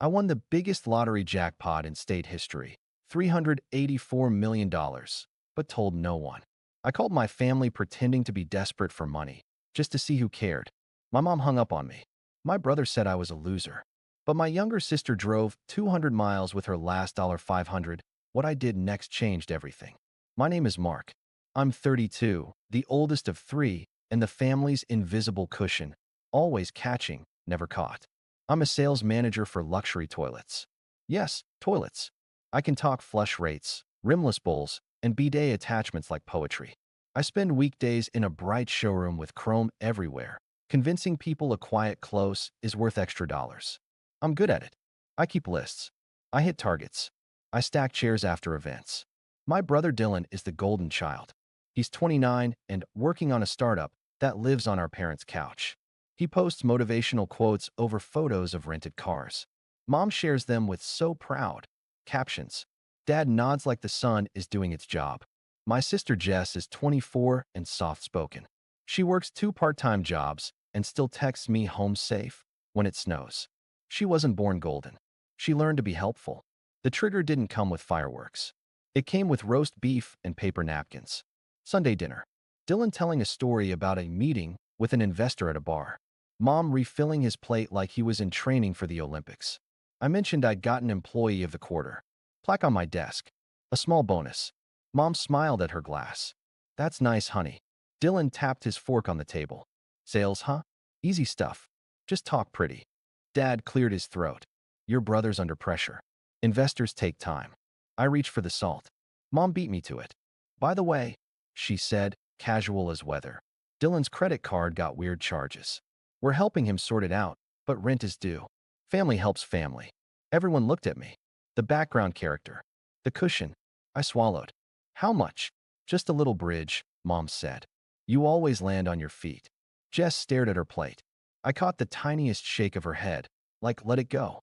I won the biggest lottery jackpot in state history, $384 million, but told no one. I called my family pretending to be desperate for money, just to see who cared. My mom hung up on me. My brother said I was a loser. But my younger sister drove 200 miles with her last $500. What I did next changed everything. My name is Mark. I'm 32, the oldest of three, and the family's invisible cushion, always catching, never caught. I'm a sales manager for luxury toilets. Yes, toilets. I can talk flush rates, rimless bowls, and bidet attachments like poetry. I spend weekdays in a bright showroom with chrome everywhere, convincing people a quiet close is worth extra dollars. I'm good at it. I keep lists. I hit targets. I stack chairs after events. My brother Dylan is the golden child. He's 29 and working on a startup that lives on our parents' couch. He posts motivational quotes over photos of rented cars. Mom shares them with so proud captions. Dad nods like the sun is doing its job. My sister Jess is 24 and soft-spoken. She works two part-time jobs and still texts me home safe when it snows. She wasn't born golden. She learned to be helpful. The trigger didn't come with fireworks. It came with roast beef and paper napkins. Sunday dinner. Dylan telling a story about a meeting with an investor at a bar. Mom refilling his plate like he was in training for the Olympics. I mentioned I'd gotten Employee of the Quarter. Plaque on my desk. A small bonus. Mom smiled at her glass. That's nice, honey. Dylan tapped his fork on the table. Sales, huh? Easy stuff. Just talk pretty. Dad cleared his throat. Your brother's under pressure. Investors take time. I reached for the salt. Mom beat me to it. By the way, she said, casual as weather, Dylan's credit card got weird charges. We're helping him sort it out, but rent is due. Family helps family. Everyone looked at me. The background character. The cushion. I swallowed. How much? Just a little bridge, Mom said. You always land on your feet. Jess stared at her plate. I caught the tiniest shake of her head, like let it go.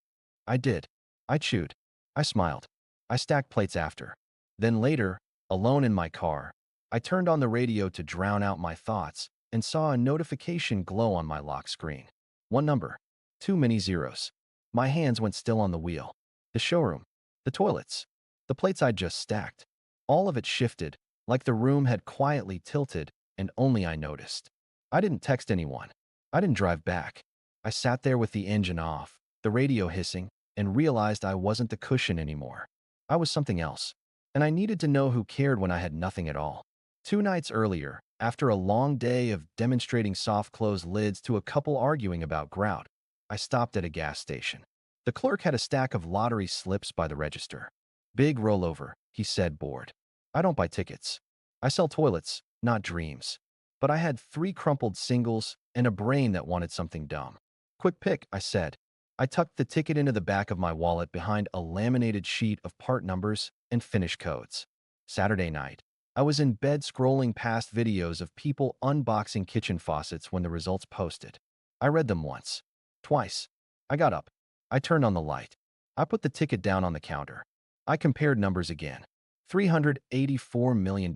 I did. I chewed. I smiled. I stacked plates after. Then later, alone in my car, I turned on the radio to drown out my thoughts and saw a notification glow on my lock screen. One number. Too many zeros. My hands went still on the wheel. The showroom. The toilets. The plates I'd just stacked. All of it shifted, like the room had quietly tilted, and only I noticed. I didn't text anyone. I didn't drive back. I sat there with the engine off, the radio hissing, and realized I wasn't the cushion anymore. I was something else. And I needed to know who cared when I had nothing at all. 2 nights earlier, after a long day of demonstrating soft-close lids to a couple arguing about grout, I stopped at a gas station. The clerk had a stack of lottery slips by the register. Big rollover, he said, bored. I don't buy tickets. I sell toilets, not dreams. But I had 3 crumpled singles and a brain that wanted something dumb. Quick pick, I said. I tucked the ticket into the back of my wallet behind a laminated sheet of part numbers and finish codes. Saturday night. I was in bed scrolling past videos of people unboxing kitchen faucets when the results posted. I read them once. Twice. I got up. I turned on the light. I put the ticket down on the counter. I compared numbers again. $384 million.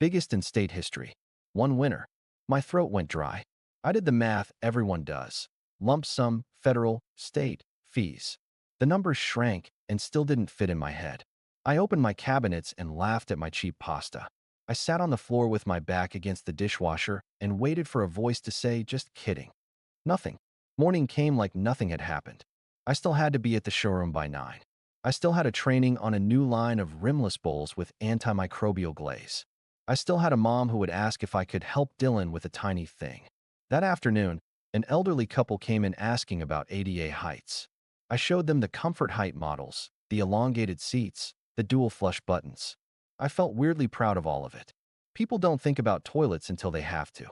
Biggest in state history. One winner. My throat went dry. I did the math everyone does. Lump sum, federal, state, fees. The numbers shrank and still didn't fit in my head. I opened my cabinets and laughed at my cheap pasta. I sat on the floor with my back against the dishwasher and waited for a voice to say, just kidding. Nothing. Morning came like nothing had happened. I still had to be at the showroom by 9. I still had a training on a new line of rimless bowls with antimicrobial glaze. I still had a mom who would ask if I could help Dylan with a tiny thing. That afternoon, an elderly couple came in asking about ADA heights. I showed them the comfort height models, the elongated seats, the dual flush buttons. I felt weirdly proud of all of it. People don't think about toilets until they have to.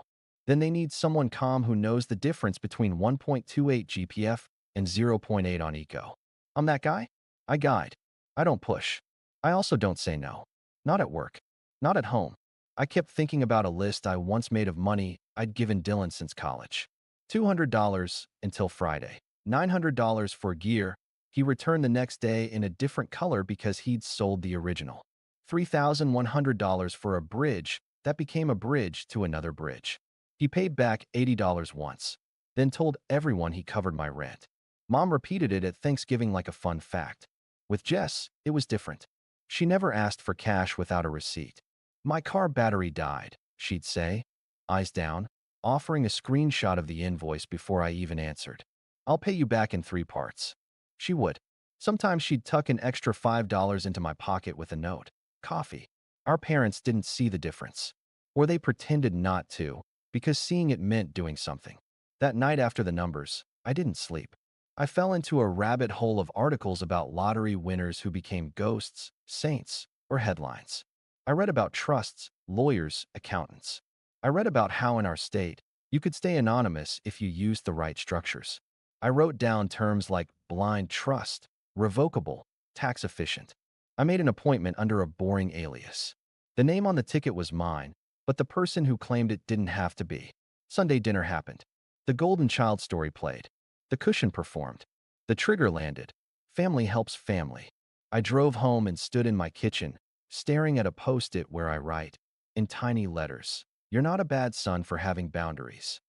Then they need someone calm who knows the difference between 1.28 GPF and zero point 0.8 on eco. I'm that guy? I guide. I don't push. I also don't say no. Not at work. Not at home. I kept thinking about a list I once made of money I'd given Dylan since college. $200 until Friday. $900 for gear. He returned the next day in a different color because he'd sold the original. $3,100 for a bridge that became a bridge to another bridge. He paid back $80 once, then told everyone he covered my rent. Mom repeated it at Thanksgiving like a fun fact. With Jess, it was different. She never asked for cash without a receipt. My car battery died, she'd say, eyes down, offering a screenshot of the invoice before I even answered. I'll pay you back in 3 parts. She would. Sometimes she'd tuck an extra $5 into my pocket with a note. Coffee. Our parents didn't see the difference. Or they pretended not to, because seeing it meant doing something. That night after the numbers, I didn't sleep. I fell into a rabbit hole of articles about lottery winners who became ghosts, saints, or headlines. I read about trusts, lawyers, accountants. I read about how in our state, you could stay anonymous if you used the right structures. I wrote down terms like blind trust, revocable, tax efficient. I made an appointment under a boring alias. The name on the ticket was mine, but the person who claimed it didn't have to be. Sunday dinner happened. The Golden Child story played. The cushion performed. The trigger landed. Family helps family. I drove home and stood in my kitchen, staring at a post-it where I write, in tiny letters, "You're not a bad son for having boundaries."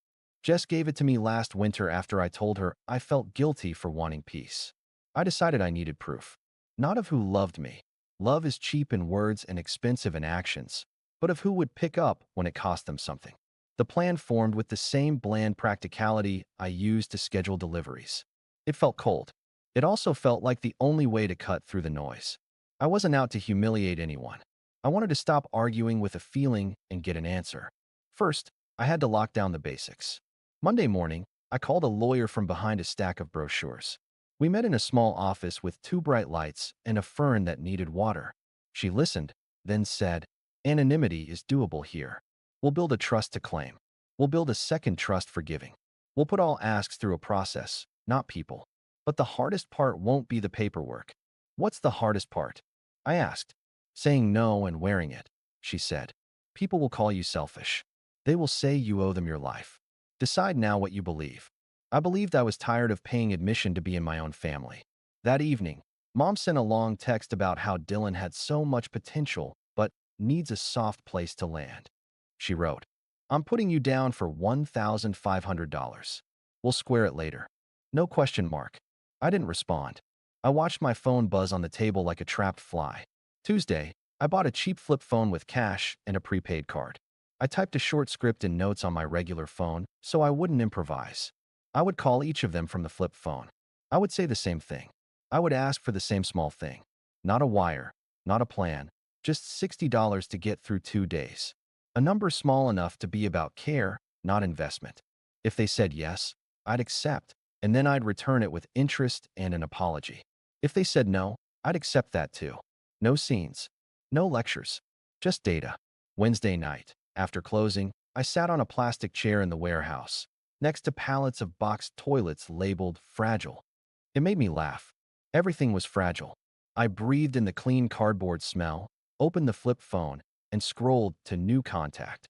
Jess gave it to me last winter after I told her I felt guilty for wanting peace. I decided I needed proof. Not of who loved me. Love is cheap in words and expensive in actions, but of who would pick up when it cost them something. The plan formed with the same bland practicality I used to schedule deliveries. It felt cold. It also felt like the only way to cut through the noise. I wasn't out to humiliate anyone. I wanted to stop arguing with a feeling and get an answer. First, I had to lock down the basics. Monday morning, I called a lawyer from behind a stack of brochures. We met in a small office with 2 bright lights and a fern that needed water. She listened, then said, "Anonymity is doable here. We'll build a trust to claim. We'll build a second trust for giving. We'll put all asks through a process, not people. But the hardest part won't be the paperwork." "What's the hardest part?" I asked. "Saying no and wearing it," she said. "People will call you selfish. They will say you owe them your life. Decide now what you believe." I believed I was tired of paying admission to be in my own family. That evening, Mom sent a long text about how Dylan had so much potential, but needs a soft place to land. She wrote, "I'm putting you down for $1,500. We'll square it later." No question mark. I didn't respond. I watched my phone buzz on the table like a trapped fly. Tuesday, I bought a cheap flip phone with cash and a prepaid card. I typed a short script in notes on my regular phone so I wouldn't improvise. I would call each of them from the flip phone. I would say the same thing. I would ask for the same small thing. Not a wire, not a plan, just $60 to get through 2 days. A number small enough to be about care, not investment. If they said yes, I'd accept, and then I'd return it with interest and an apology. If they said no, I'd accept that too. No scenes, no lectures, just data. Wednesday night, after closing, I sat on a plastic chair in the warehouse, next to pallets of boxed toilets labeled fragile. It made me laugh. Everything was fragile. I breathed in the clean cardboard smell, opened the flip phone, and scrolled to new contact.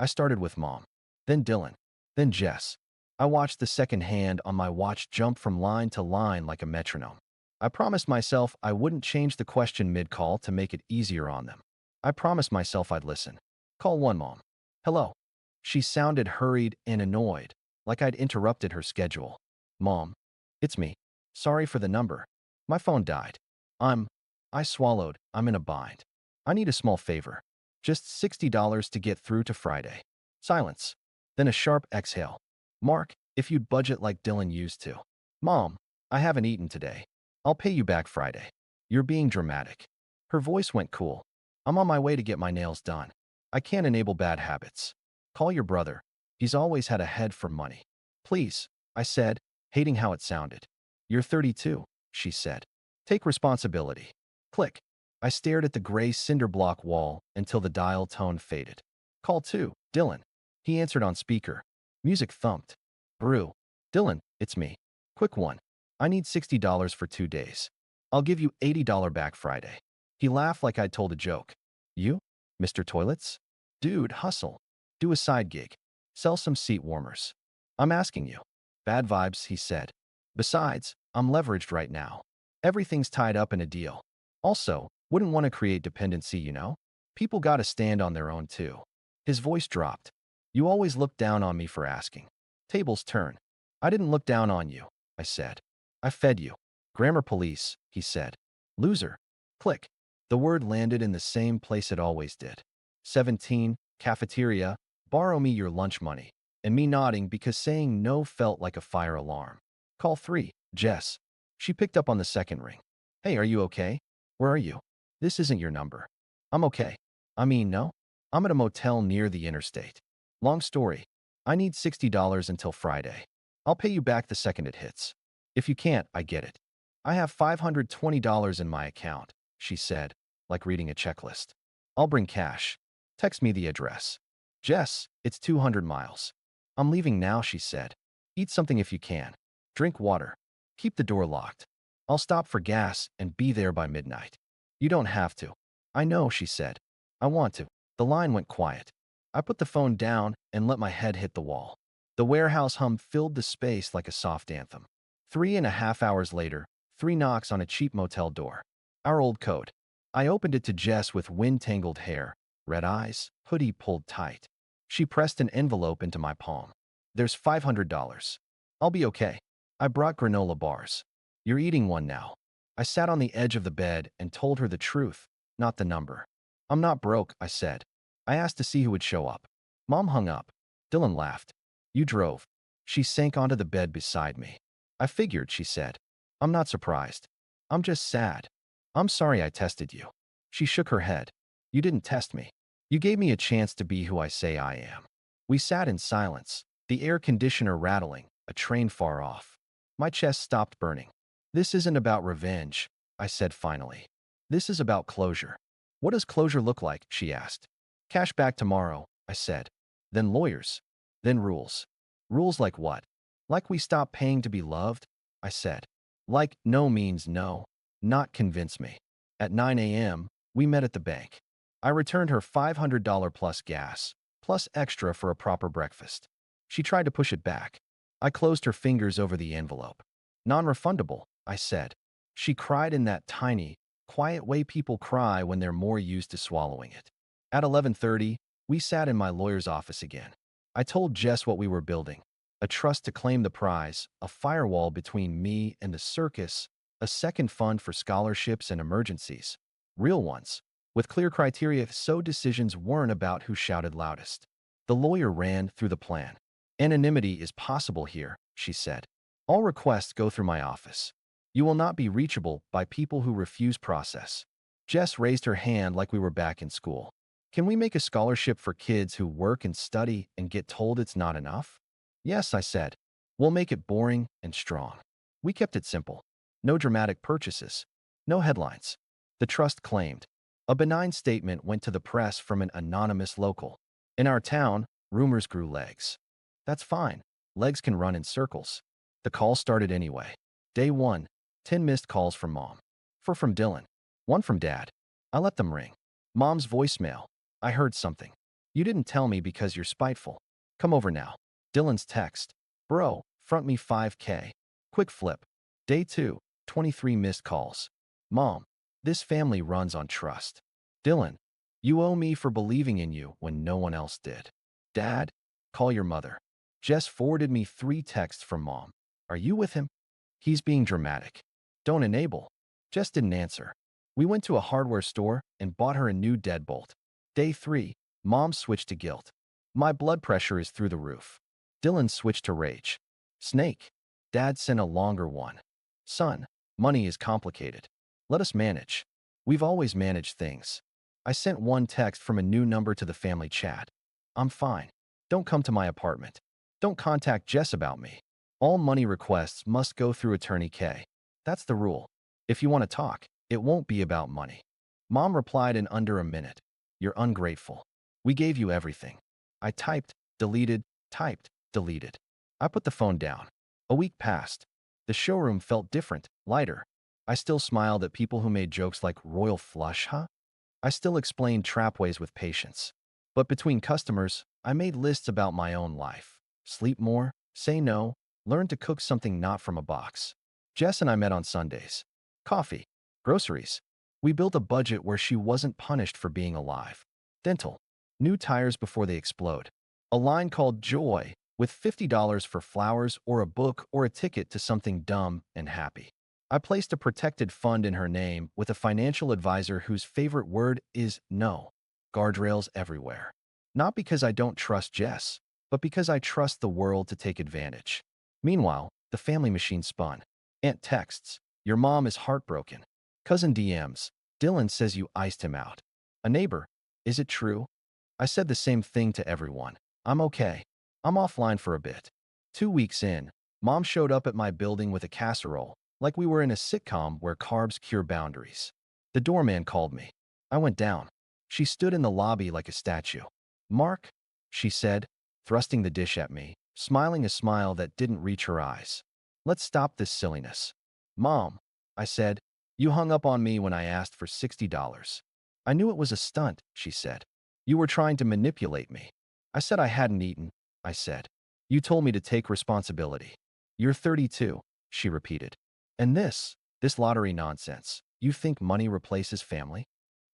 I started with Mom, then Dylan, then Jess. I watched the second hand on my watch jump from line to line like a metronome. I promised myself I wouldn't change the question mid-call to make it easier on them. I promised myself I'd listen. Call 1, Mom. "Hello." She sounded hurried and annoyed, like I'd interrupted her schedule. "Mom, it's me. Sorry for the number. My phone died. I swallowed. I'm in a bind. I need a small favor. Just $60 to get through to Friday." Silence. Then a sharp exhale. "Mark, if you'd budget like Dylan used to." "Mom, I haven't eaten today. I'll pay you back Friday." "You're being dramatic." Her voice went cool. "I'm on my way to get my nails done. I can't enable bad habits. Call your brother. He's always had a head for money." "Please," I said, hating how it sounded. "You're 32, she said. "Take responsibility." Click. I stared at the gray cinder block wall until the dial tone faded. "Call 2, Dylan." He answered on speaker. Music thumped. "Brew." "Dylan, it's me. Quick one. I need $60 for 2 days. I'll give you $80 back Friday." He laughed like I'd told a joke. "You? Mr. Toilets?" "Dude, hustle. Do a side gig. Sell some seat warmers." "I'm asking you." "Bad vibes," he said. "Besides, I'm leveraged right now. Everything's tied up in a deal. Also, wouldn't want to create dependency, you know? People gotta stand on their own too." His voice dropped. "You always look down on me for asking." Tables turn. "I didn't look down on you," I said. I fed you. Grammar police, he said. Loser. Click. The word landed in the same place it always did. 17, cafeteria, borrow me your lunch money. And me nodding because saying no felt like a fire alarm. Call 3, Jess. She picked up on the second ring. Hey, are you okay? Where are you? This isn't your number. I'm okay. I mean, no. I'm at a motel near the interstate. Long story. I need $60 until Friday. I'll pay you back the second it hits. If you can't, I get it. I have $520 in my account, she said, like reading a checklist. I'll bring cash. Text me the address. Jess, it's 200 miles. I'm leaving now, she said. Eat something if you can. Drink water. Keep the door locked. I'll stop for gas and be there by midnight. You don't have to. I know, she said. I want to. The line went quiet. I put the phone down and let my head hit the wall. The warehouse hum filled the space like a soft anthem. 3.5 hours later, 3 knocks on a cheap motel door. Our old code. I opened it to Jess with wind-tangled hair, red eyes, hoodie pulled tight. She pressed an envelope into my palm. There's $500. I'll be okay. I brought granola bars. You're eating one now. I sat on the edge of the bed and told her the truth, not the number. I'm not broke, I said. I asked to see who would show up. Mom hung up. Dylan laughed. You drove. She sank onto the bed beside me. I figured, she said. I'm not surprised. I'm just sad. I'm sorry I tested you. She shook her head. You didn't test me. You gave me a chance to be who I say I am. We sat in silence, the air conditioner rattling, a train far off. My chest stopped burning. This isn't about revenge, I said finally. This is about closure. What does closure look like? She asked. Cash back tomorrow, I said. Then lawyers. Then rules. Rules like what? Like we stop paying to be loved? I said. Like no means no. Not convince me. At 9 a.m., we met at the bank. I returned her $500 plus gas, plus extra for a proper breakfast. She tried to push it back. I closed her fingers over the envelope. Non-refundable, I said. She cried in that tiny, quiet way people cry when they're more used to swallowing it. At 11:30, we sat in my lawyer's office again. I told Jess what we were building. A trust to claim the prize, a firewall between me and the circus, a second fund for scholarships and emergencies. Real ones, with clear criteria so decisions weren't about who shouted loudest. The lawyer ran through the plan. Anonymity is possible here, she said. All requests go through my office. You will not be reachable by people who refuse process. Jess raised her hand like we were back in school. Can we make a scholarship for kids who work and study and get told it's not enough? Yes, I said. We'll make it boring and strong. We kept it simple. No dramatic purchases. No headlines. The trust claimed. A benign statement went to the press from an anonymous local. In our town, rumors grew legs. That's fine. Legs can run in circles. The call started anyway. Day 1, 10 missed calls from Mom. 4 from Dylan. 1 from Dad. I let them ring. Mom's voicemail. I heard something. You didn't tell me because you're spiteful. Come over now. Dylan's text. Bro, front me $5K. Quick flip. Day 2, 23 missed calls. Mom, this family runs on trust. Dylan, you owe me for believing in you when no one else did. Dad, call your mother. Jess forwarded me 3 texts from Mom. Are you with him? He's being dramatic. Don't enable. Jess didn't answer. We went to a hardware store and bought her a new deadbolt. Day 3, Mom switched to guilt. My blood pressure is through the roof. Dylan switched to rage. Snake. Dad sent a longer one. Son, money is complicated. Let us manage. We've always managed things. I sent 1 text from a new number to the family chat. I'm fine. Don't come to my apartment. Don't contact Jess about me. All money requests must go through Attorney K. That's the rule. If you want to talk, it won't be about money. Mom replied in under a minute. You're ungrateful. We gave you everything. I typed, deleted, typed, deleted. I put the phone down. A week passed. The showroom felt different, lighter. I still smiled at people who made jokes like royal flush, huh? I still explained trapways with patience. But between customers, I made lists about my own life. Sleep more, say no, learn to cook something not from a box. Jess and I met on Sundays. Coffee, groceries. We built a budget where she wasn't punished for being alive. Dental. New tires before they explode. A line called joy, with $50 for flowers or a book or a ticket to something dumb and happy. I placed a protected fund in her name with a financial advisor whose favorite word is no. Guardrails everywhere. Not because I don't trust Jess, but because I trust the world to take advantage. Meanwhile, the family machine spun. Aunt texts, "Your mom is heartbroken." Cousin DMs, "Dylan says you iced him out." A neighbor, "Is it true?" I said the same thing to everyone. "I'm okay. I'm offline for a bit." 2 weeks in, Mom showed up at my building with a casserole, like we were in a sitcom where carbs cure boundaries. The doorman called me. I went down. She stood in the lobby like a statue. "Mark," she said, thrusting the dish at me, smiling a smile that didn't reach her eyes. "Let's stop this silliness." "Mom," I said, "you hung up on me when I asked for $60. "I knew it was a stunt," she said. "You were trying to manipulate me." I said I hadn't eaten, I said. "You told me to take responsibility." "You're 32, she repeated. "And this lottery nonsense. You think money replaces family?"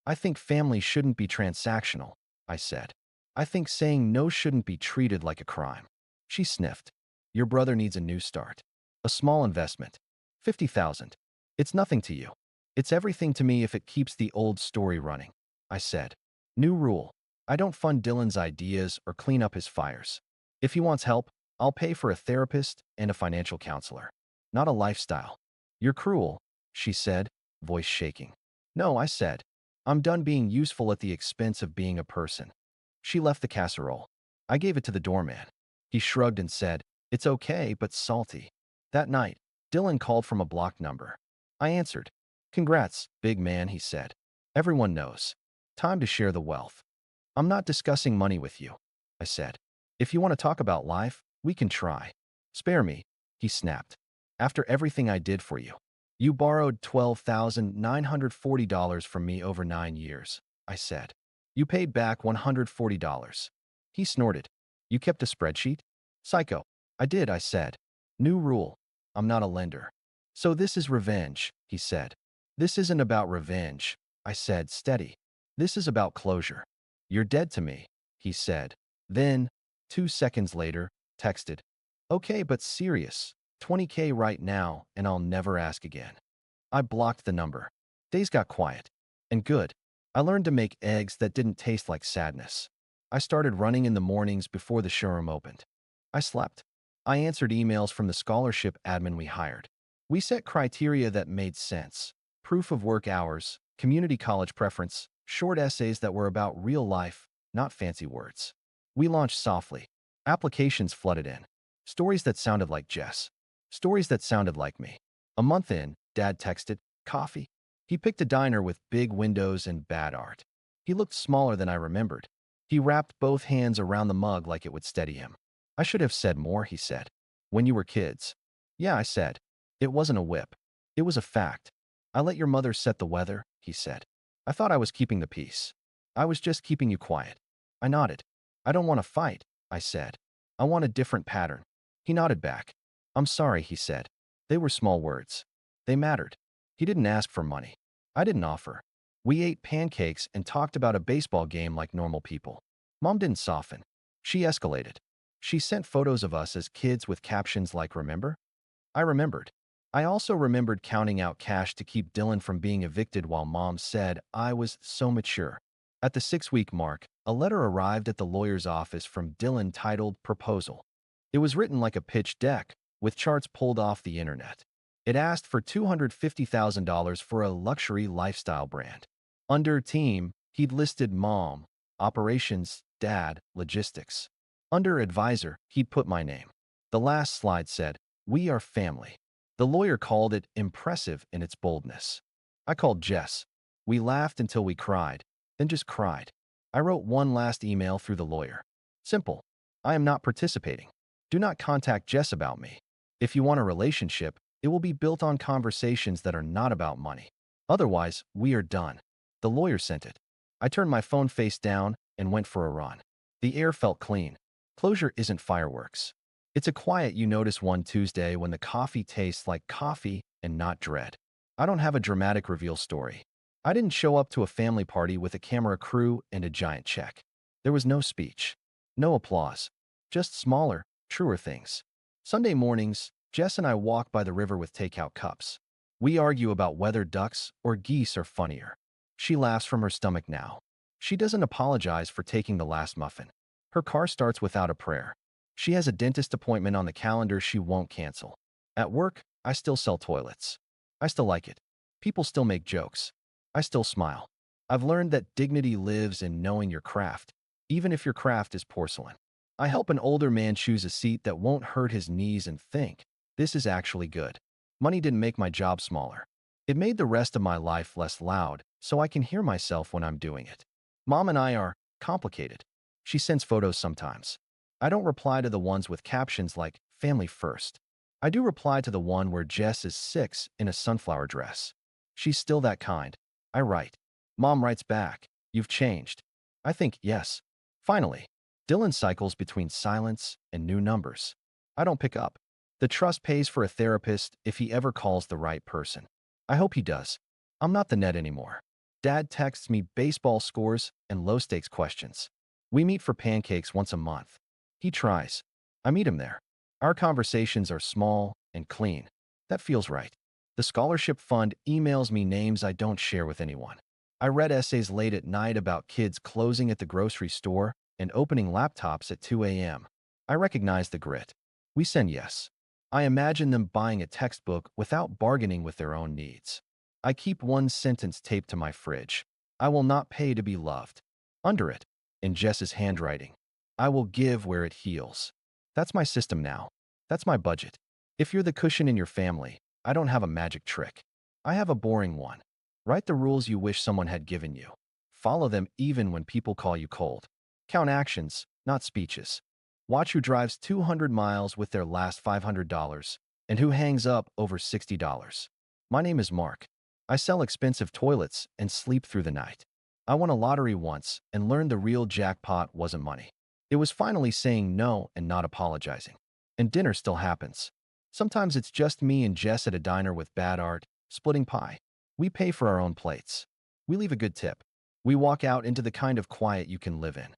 "I think family shouldn't be transactional," I said. "I think saying no shouldn't be treated like a crime." She sniffed. "Your brother needs a new start. A small investment. 50,000. It's nothing to you. It's everything to me if it keeps the old story running," I said. "New rule. I don't fund Dylan's ideas or clean up his fires. If he wants help, I'll pay for a therapist and a financial counselor. Not a lifestyle." "You're cruel," she said, voice shaking. "No," I said. "I'm done being useful at the expense of being a person." She left the casserole. I gave it to the doorman. He shrugged and said, "It's okay, but salty." That night, Dylan called from a blocked number. I answered. "Congrats, big man," he said. "Everyone knows. Time to share the wealth." "I'm not discussing money with you," I said. "If you want to talk about life, we can try." "Spare me," he snapped. "After everything I did for you. You borrowed $12,940 from me over 9 years," I said. "You paid back $140. He snorted. "You kept a spreadsheet?" "Psycho." "I did," I said. "New rule. I'm not a lender." "So this is revenge," he said. "This isn't about revenge," I said, steady. "This is about closure." "You're dead to me," he said. Then, 2 seconds later, texted, "Okay, but serious. 20K right now, and I'll never ask again." I blocked the number. Days got quiet. And good. I learned to make eggs that didn't taste like sadness. I started running in the mornings before the showroom opened. I slept. I answered emails from the scholarship admin we hired. We set criteria that made sense. Proof of work hours, community college preference, short essays that were about real life, not fancy words. We launched softly. Applications flooded in. Stories that sounded like Jess. Stories that sounded like me. A month in, Dad texted, "Coffee?" He picked a diner with big windows and bad art. He looked smaller than I remembered. He wrapped both hands around the mug like it would steady him. "I should have said more," he said. "When you were kids." "Yeah," I said. "It wasn't a whip. It was a fact." "I let your mother set the weather," he said. "I thought I was keeping the peace." "I was just keeping you quiet." I nodded. "I don't want to fight," I said. "I want a different pattern." He nodded back. "I'm sorry," he said. They were small words. They mattered. He didn't ask for money. I didn't offer. We ate pancakes and talked about a baseball game like normal people. Mom didn't soften. She escalated. She sent photos of us as kids with captions like, "Remember?" I remembered. I also remembered counting out cash to keep Dylan from being evicted while Mom said I was so mature. At the 6-week mark, a letter arrived at the lawyer's office from Dylan titled Proposal. It was written like a pitch deck, with charts pulled off the internet. It asked for $250,000 for a luxury lifestyle brand. Under team, he'd listed mom, operations, dad, logistics. Under advisor, he'd put my name. The last slide said, "We are family." The lawyer called it impressive in its boldness. I called Jess. We laughed until we cried, then just cried. I wrote one last email through the lawyer. Simple. I am not participating. Do not contact Jess about me. If you want a relationship, it will be built on conversations that are not about money. Otherwise, we are done. The lawyer sent it. I turned my phone face down and went for a run. The air felt clean. Closure isn't fireworks. It's a quiet you notice one Tuesday when the coffee tastes like coffee and not dread. I don't have a dramatic reveal story. I didn't show up to a family party with a camera crew and a giant check. There was no speech. No applause. Just smaller, Truer things. Sunday mornings, Jess and I walk by the river with takeout cups. We argue about whether ducks or geese are funnier. She laughs from her stomach now. She doesn't apologize for taking the last muffin. Her car starts without a prayer. She has a dentist appointment on the calendar she won't cancel. At work, I still sell toilets. I still like it. People still make jokes. I still smile. I've learned that dignity lives in knowing your craft, even if your craft is porcelain. I help an older man choose a seat that won't hurt his knees and think, this is actually good. Money didn't make my job smaller. It made the rest of my life less loud, so I can hear myself when I'm doing it. Mom and I are complicated. She sends photos sometimes. I don't reply to the ones with captions like, family first. I do reply to the one where Jess is 6 in a sunflower dress. She's still that kind. I write. Mom writes back, you've changed. I think, yes. Finally, Dylan cycles between silence and new numbers. I don't pick up. The trust pays for a therapist if he ever calls the right person. I hope he does. I'm not the net anymore. Dad texts me baseball scores and low-stakes questions. We meet for pancakes once a month. He tries. I meet him there. Our conversations are small and clean. That feels right. The scholarship fund emails me names I don't share with anyone. I read essays late at night about kids closing at the grocery store and opening laptops at 2 a.m. I recognize the grit. We send yes. I imagine them buying a textbook without bargaining with their own needs. I keep one sentence taped to my fridge. I will not pay to be loved. Under it, in Jess's handwriting, I will give where it heals. That's my system now. That's my budget. If you're the cushion in your family, I don't have a magic trick. I have a boring one. Write the rules you wish someone had given you. Follow them even when people call you cold. Count actions, not speeches. Watch who drives 200 miles with their last $500 and who hangs up over $60. My name is Mark. I sell expensive toilets and sleep through the night. I won a lottery once and learned the real jackpot wasn't money. It was finally saying no and not apologizing. And dinner still happens. Sometimes it's just me and Jess at a diner with bad art, splitting pie. We pay for our own plates. We leave a good tip. We walk out into the kind of quiet you can live in.